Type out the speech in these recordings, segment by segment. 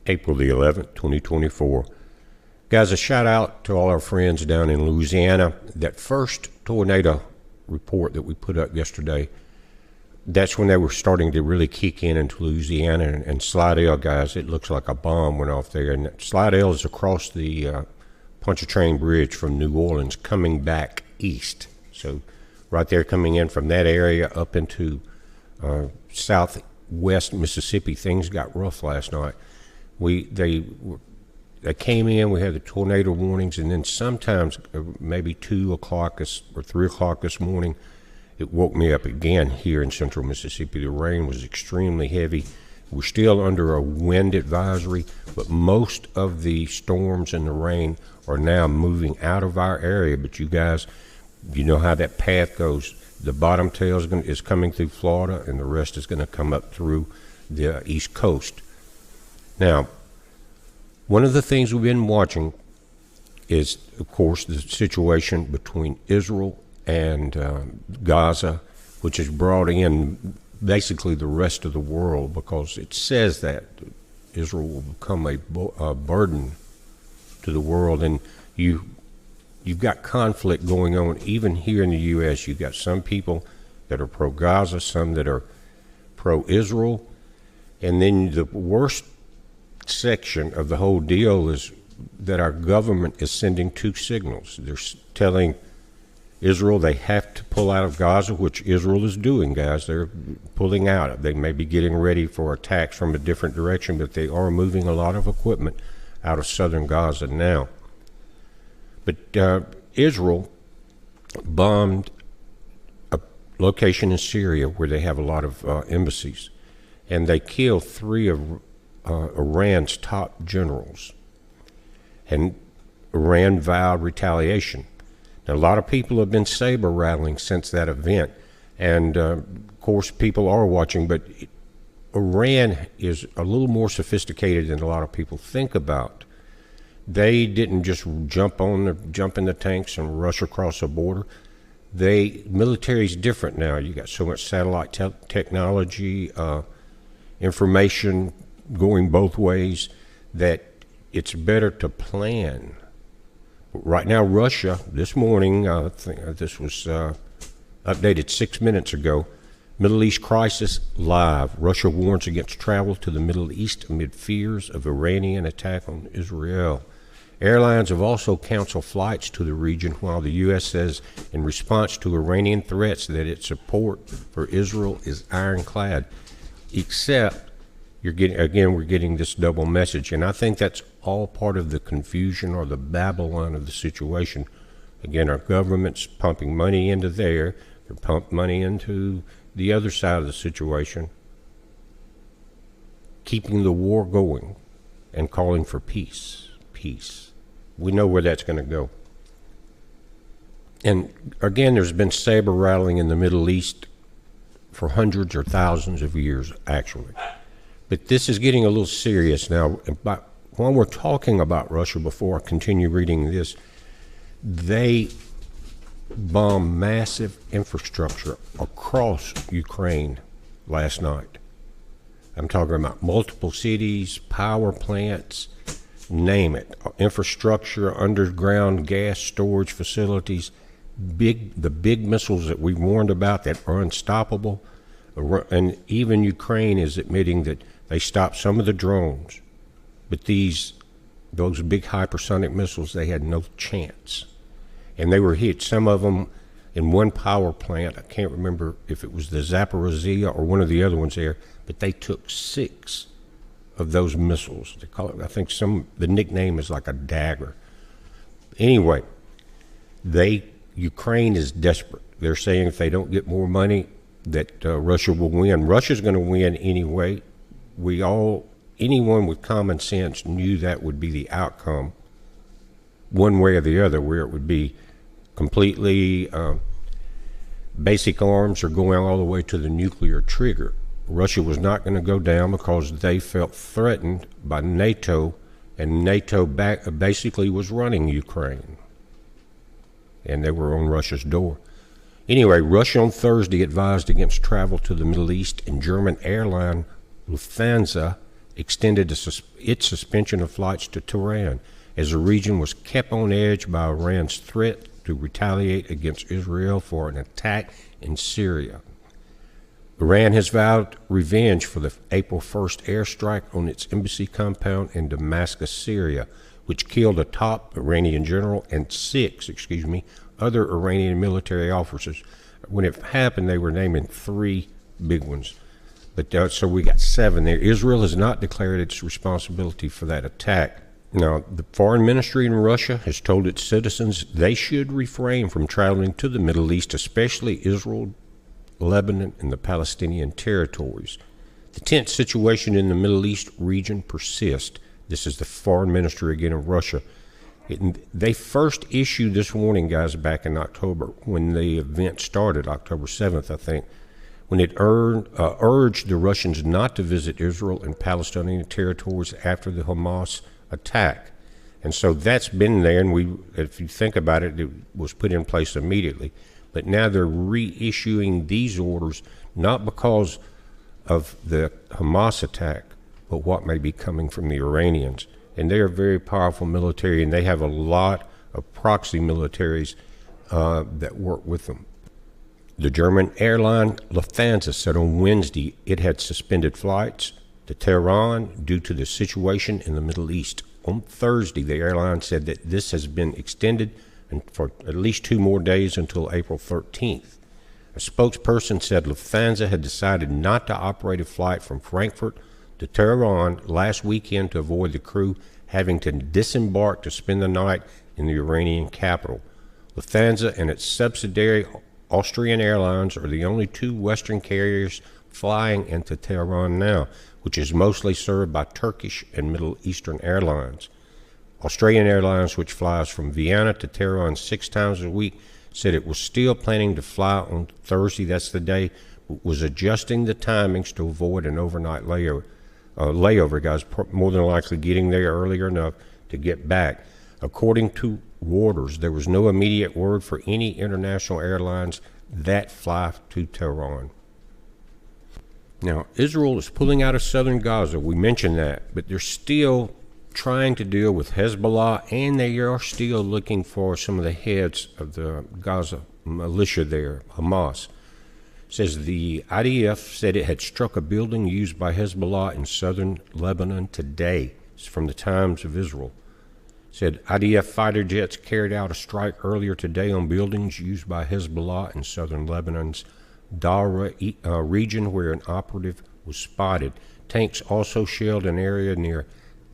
April the 11th, 2024. Guys, a shout out to all our friends down in Louisiana. That first tornado report that we put up yesterday, that's when they were starting to really kick in into Louisiana and Slidell, guys. It looks like a bomb went off there. And Slidell is across the Pontchartrain Bridge from New Orleans coming back east. So right there coming in from that area up into southwest Mississippi, things got rough last night. They came in, we had the tornado warnings, and then sometimes maybe 2 o'clock or 3 o'clock this morning, it woke me up again here in central Mississippi. The rain was extremely heavy. We're still under a wind advisory, but most of the storms and the rain are now moving out of our area. But you guys, you know how that path goes. The bottom tail is coming through Florida, and the rest is going to come up through the East Coast. Now, one of the things we've been watching is, of course, the situation between Israel and Gaza, which has brought in basically the rest of the world, because it says that Israel will become a burden to the world. And you've got conflict going on even here in the U.S. You've got some people that are pro-Gaza, some that are pro-Israel, and then the worst section of the whole deal is that our government is sending 2 signals. They're telling Israel they have to pull out of Gaza, which Israel is doing, guys. They're pulling out. They may be getting ready for attacks from a different direction, but they are moving a lot of equipment out of southern Gaza now. But Israel bombed a location in Syria where they have a lot of embassies, and they killed 3 of Iran's top generals. And Iran vowed retaliation. Now, a lot of people have been saber rattling since that event, and of course people are watching, but Iran is a little more sophisticated than a lot of people think about. They didn't just jump in the tanks and rush across the border. Military is different now. You got so much satellite technology, information going both ways, that it's better to plan. Right now, Russia, this morning, I think this was updated 6 minutes ago, Middle East crisis live. Russia warns against travel to the Middle East amid fears of Iranian attack on Israel. Airlines have also canceled flights to the region, while the U.S. says in response to Iranian threats that its support for Israel is ironclad. Except, we're getting this double message, and I think that's all part of the confusion or the Babylon of the situation. Again, our government's pumping money into there. They're pumping money into the other side of the situation, keeping the war going and calling for peace. Peace. We know where that's going to go. And again, there's been saber rattling in the Middle East for hundreds or thousands of years, actually. But this is getting a little serious now. But while we're talking about Russia, before I continue reading this, they bombed massive infrastructure across Ukraine last night. I'm talking about multiple cities, power plants, name it. Infrastructure, underground gas storage facilities, the big missiles that we warned about that are unstoppable. And even Ukraine is admitting that they stopped some of the drones, but those big hypersonic missiles, they had no chance. And they were hit, some of them in one power plant. I can't remember if it was the Zaporizhia or one of the other ones there, but they took 6 of those missiles. They call it, I think the nickname is like a dagger. Anyway, Ukraine is desperate. They're saying if they don't get more money, that Russia will win. Russia's going to win anyway. Anyone with common sense knew that would be the outcome, one way or the other, where it would be completely basic arms or going all the way to the nuclear trigger. Russia was not going to go down because they felt threatened by NATO, and NATO basically was running Ukraine, and they were on Russia's door. Anyway, Russia on Thursday advised against travel to the Middle East, and German airline Lufthansa extended its suspension of flights to Tehran as the region was kept on edge by Iran's threat to retaliate against Israel for an attack in Syria. Iran has vowed revenge for the April 1st airstrike on its embassy compound in Damascus, Syria, which killed a top Iranian general and six other Iranian military officers. When it happened, they were naming 3 big ones. But so we got 7 there. Israel has not declared its responsibility for that attack. Now, the foreign ministry in Russia has told its citizens they should refrain from traveling to the Middle East, especially Israel, Lebanon, and the Palestinian territories. The tense situation in the Middle East region persists. This is the foreign ministry again of Russia. They first issued this warning, guys, back in October when the event started, October 7th, I think, when it urged the Russians not to visit Israel and Palestinian territories after the Hamas attack. And so that's been there, and if you think about it, it was put in place immediately. But now they're reissuing these orders, not because of the Hamas attack, but what may be coming from the Iranians. And they are very powerful military, and they have a lot of proxy militaries that work with them. The German airline Lufthansa said on Wednesday it had suspended flights to Tehran due to the situation in the Middle East. On Thursday, the airline said that this has been extended for at least 2 more days until April 13th. A spokesperson said Lufthansa had decided not to operate a flight from Frankfurt to Tehran last weekend to avoid the crew having to disembark to spend the night in the Iranian capital. Lufthansa and its subsidiary Austrian Airlines are the only 2 Western carriers flying into Tehran now, which is mostly served by Turkish and Middle Eastern airlines. Australian Airlines, which flies from Vienna to Tehran 6 times a week, said it was still planning to fly on Thursday, that's the day, but was adjusting the timings to avoid an overnight layover, guys, more than likely getting there earlier enough to get back. According to Reuters, there was no immediate word for any international airlines that fly to Tehran. Now, Israel is pulling out of southern Gaza. We mentioned that, but they're still trying to deal with Hezbollah, and they are still looking for some of the heads of the Gaza militia there, Hamas. It says the IDF said it had struck a building used by Hezbollah in southern Lebanon today. It's from the Times of Israel. It said IDF fighter jets carried out a strike earlier today on buildings used by Hezbollah in southern Lebanon's Dara region, where an operative was spotted. Tanks also shelled an area near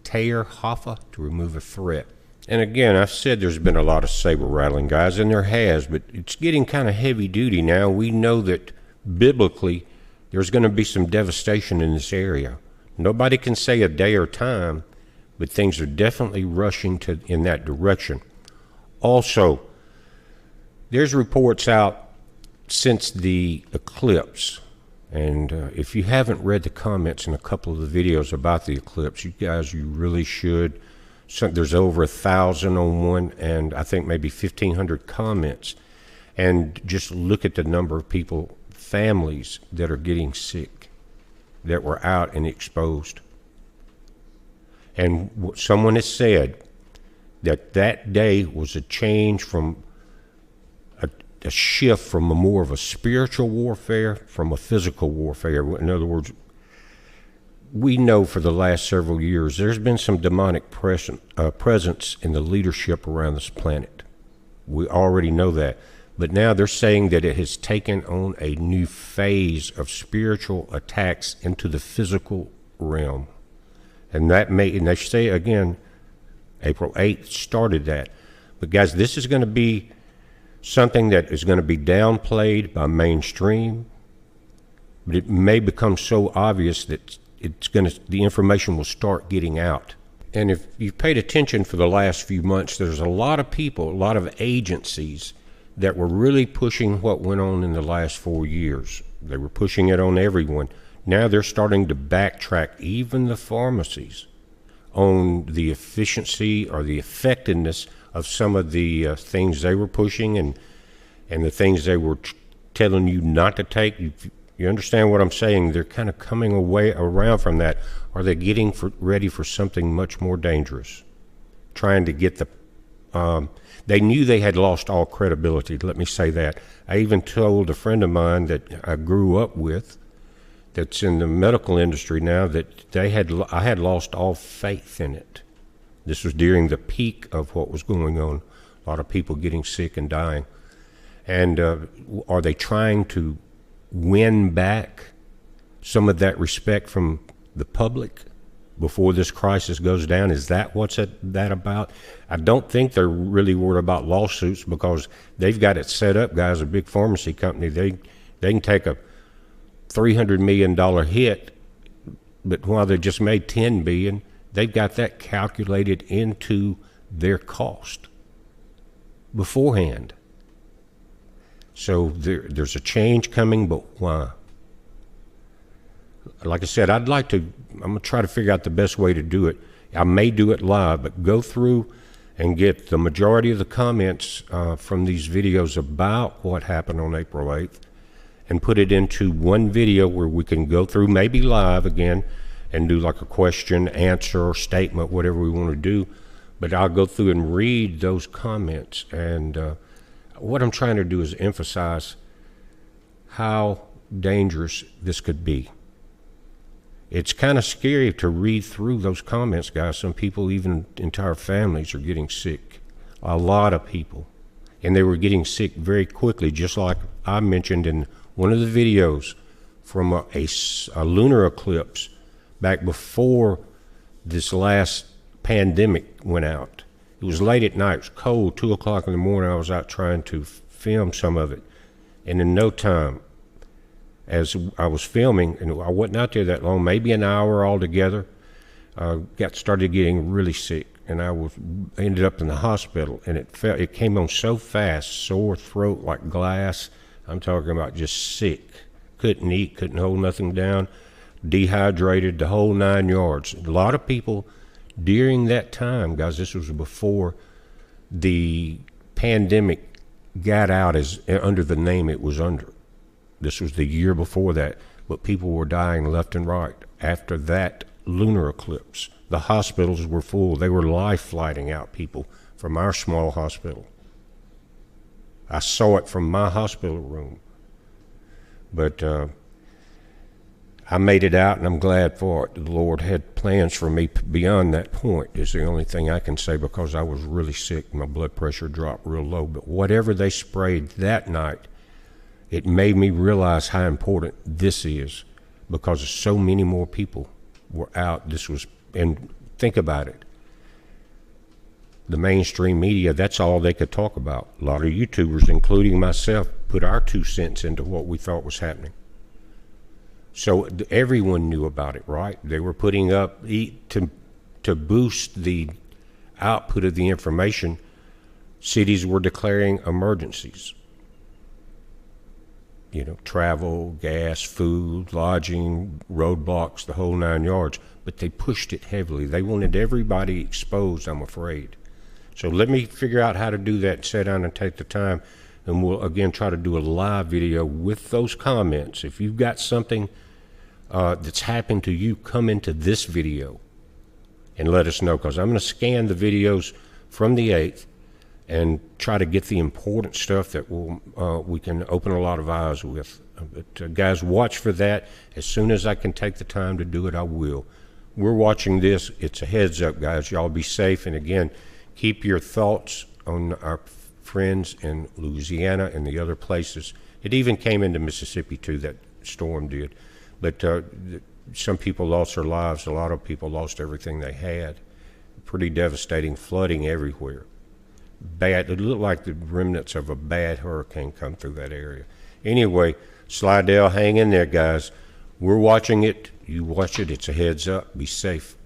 Tair Haffa to remove a threat. And again, I've said there's been a lot of saber rattling, guys, and there has, but it's getting kind of heavy duty now. We know that biblically there's going to be some devastation in this area. Nobody can say a day or time, but things are definitely rushing in that direction. Also, there's reports out since the eclipse, and if you haven't read the comments in a couple of the videos about the eclipse, you really should. There's over 1,000 on one, and I think maybe 1,500 comments. And just look at the number of people, families that are getting sick, that were out and exposed. And someone has said that that day was a change from a shift from a more of a spiritual warfare from a physical warfare. In other words, we know for the last several years there's been some demonic presence in the leadership around this planet. We already know that. But now they're saying that it has taken on a new phase of spiritual attacks into the physical realm. And they say again, April 8th started that. But guys, this is going to be something that is going to be downplayed by mainstream, but it may become so obvious that the information will start getting out. And if you've paid attention for the last few months, there's a lot of people, a lot of agencies that were really pushing what went on in the last 4 years. They were pushing it on everyone. Now they're starting to backtrack, even the pharmacies, on the efficiency or the effectiveness of some of the things they were pushing and the things they were telling you not to take. You understand what I'm saying? They're kind of coming away around from that. Are they getting ready for something much more dangerous? Trying to get they knew they had lost all credibility. Let me say that. I even told a friend of mine that I grew up with, that's in the medical industry now, that I had lost all faith in it. This was during the peak of what was going on. A lot of people getting sick and dying. And are they trying to win back some of that respect from the public before this crisis goes down? Is that what's that about? I don't think they're really worried about lawsuits, because they've got it set up, guys. A big pharmacy company, they can take a $300 million hit, but while they just made $10 billion, they've got that calculated into their cost beforehand. So there's a change coming, but why? Like I said, I'm going to try to figure out the best way to do it. I may do it live, but go through and get the majority of the comments from these videos about what happened on April 8th and put it into one video where we can go through, maybe live again, and do like a question, answer, or statement, whatever we want to do. But I'll go through and read those comments. And what I'm trying to do is emphasize how dangerous this could be. It's kind of scary to read through those comments, guys. Some people, even entire families, are getting sick. A lot of people. And they were getting sick very quickly, just like I mentioned in one of the videos from a lunar eclipse back before this last pandemic went out. It was late at night. It was cold, 2 o'clock in the morning. I was out trying to film some of it. And in no time, as I was filming, and I wasn't out there that long, maybe an hour altogether, started getting really sick. And I ended up in the hospital, and it came on so fast, sore throat like glass. I'm talking about just sick. Couldn't eat, couldn't hold nothing down, dehydrated, the whole 9 yards. A lot of people during that time, guys, this was before the pandemic got out as under the name it was under. This was the year before that, but people were dying left and right after that lunar eclipse. The hospitals were full. They were life-flighting out people from our small hospital. I saw it from my hospital room. But I made it out, and I'm glad for it. The Lord had plans for me beyond that point, is the only thing I can say, because I was really sick. My blood pressure dropped real low. But whatever they sprayed that night, it made me realize how important this is, because so many more people were out. And think about it. The mainstream media, that's all they could talk about. A lot of YouTubers, including myself, put our 2 cents into what we thought was happening. So everyone knew about it, right? They were putting up, to boost the output of the information, cities were declaring emergencies. You know, travel, gas, food, lodging, roadblocks, the whole 9 yards. But they pushed it heavily. They wanted everybody exposed, I'm afraid. So let me figure out how to do that, sit down and take the time, and we'll again try to do a live video with those comments. If you've got something that's happened to you, come into this video and let us know, because I'm going to scan the videos from the 8th and try to get the important stuff that we can open a lot of eyes with. But guys, watch for that. As soon as I can take the time to do it, I will. We're watching this. It's a heads up, guys. Y'all be safe. And again, keep your thoughts on our friends in Louisiana and the other places. It even came into Mississippi too, that storm did. But some people lost their lives. A lot of people lost everything they had. Pretty devastating, flooding everywhere. Bad. It looked like the remnants of a bad hurricane come through that area. Anyway, Slidell, hang in there, guys. We're watching it. You watch it. It's a heads up. Be safe.